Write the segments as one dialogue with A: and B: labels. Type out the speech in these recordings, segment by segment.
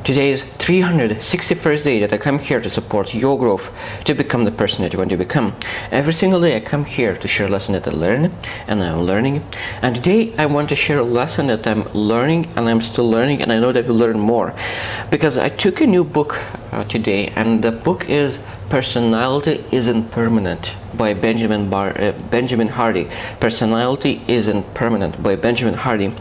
A: Today is 361st day that I come here to support your growth, to become the person that you want to become. Every single day I come here to share a lesson that I learn and I'm learning. And today I want to share a lesson that I'm learning and I'm still learning, and I know that I will learn more. Because I took a new book today, and the book is Personality Isn't Permanent by Benjamin Hardy. Personality Isn't Permanent by Benjamin Hardy.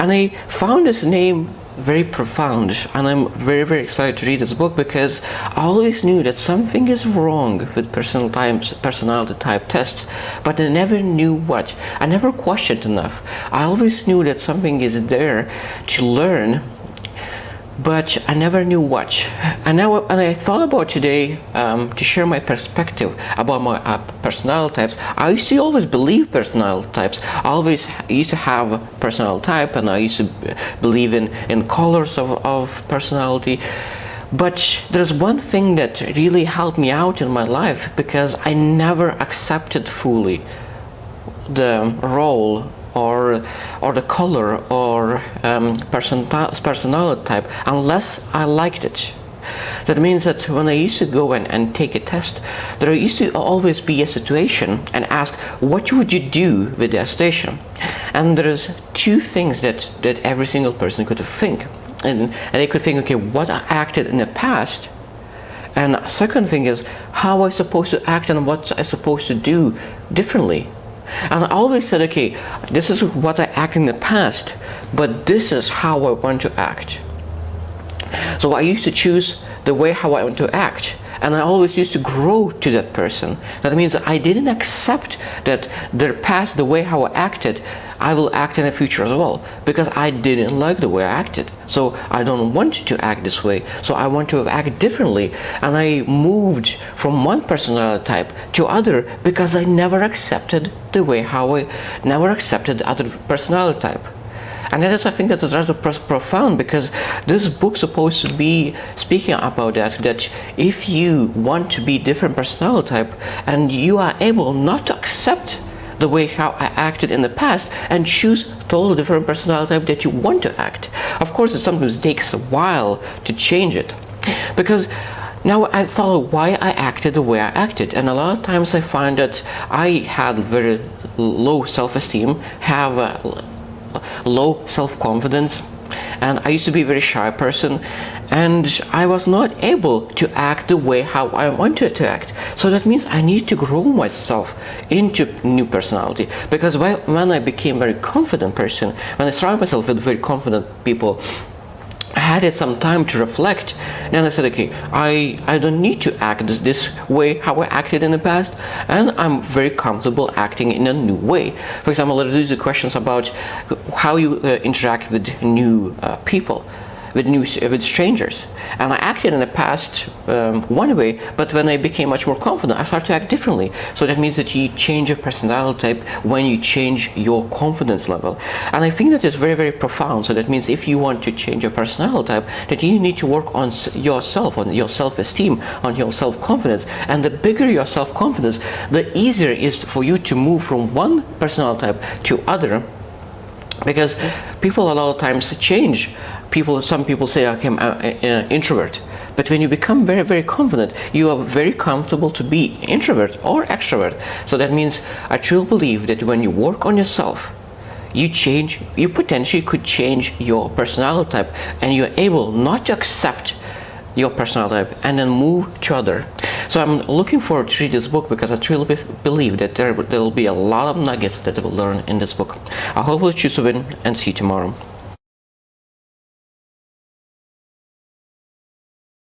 A: And I found this name very profound, and I'm very, very excited to read this book because I always knew that something is wrong with personality type tests, but I never knew what. I never questioned enough. I always knew that something is there to learn, but I never knew what. And I thought about today to share my perspective about my personality types. I used to always believe personality types. I used to have a personality type, and I used to believe in colors of personality. But there's one thing that really helped me out in my life, because I never accepted fully the role or the color or personality type unless I liked it. That means that when I used to go and take a test, there used to always be a situation and ask, what would you do with that situation? And there's two things that every single person could think. And they could think, okay, what I acted in the past, and second thing is how I supposed to act and what I supposed to do differently. And I always said, okay, this is what I acted in the past, but this is how I want to act. So I used to choose the way how I want to act, and I always used to grow to that person. That means I didn't accept that their past, the way how I acted, I will act in the future as well, because I didn't like the way I acted. So I don't want to act this way, so I want to act differently. And I moved from one personality type to other because I never accepted the way how I never accepted the other personality type. And that is, I think that's rather profound, because this book's supposed to be speaking about that if you want to be different personality type and you are able not to accept the way how I acted in the past and choose totally different personality type that you want to act. Of course, it sometimes takes a while to change it, because now I follow why I acted the way I acted, and a lot of times I find that I had very low self-esteem, have low self-confidence, and I used to be a very shy person, and I was not able to act the way how I wanted to act. So that means I need to grow myself into new personality, because when I became a very confident person, when I surrounded myself with very confident people, I had some time to reflect. Then I said, okay, I don't need to act this way how I acted in the past, and I'm very comfortable acting in a new way. For example, let's use the questions about how you interact with new people, with strangers. And I acted in the past one way, but when I became much more confident, I started to act differently. So that means that you change your personality type when you change your confidence level. And I think that is very, very profound. So that means if you want to change your personality type, that you need to work on yourself, on your self-esteem, on your self-confidence. And the bigger your self-confidence, the easier it is for you to move from one personality type to other. Because people a lot of times change. Some people say, okay, I'm an introvert. But when you become very, very confident, you are very comfortable to be introvert or extrovert. So that means I truly believe that when you work on yourself, you potentially could change your personality type, and you're able not to accept your personality type and then move to other. So I'm looking forward to read this book, because I truly believe that there will be a lot of nuggets that I will learn in this book. I hope you'll choose to win, and see you tomorrow.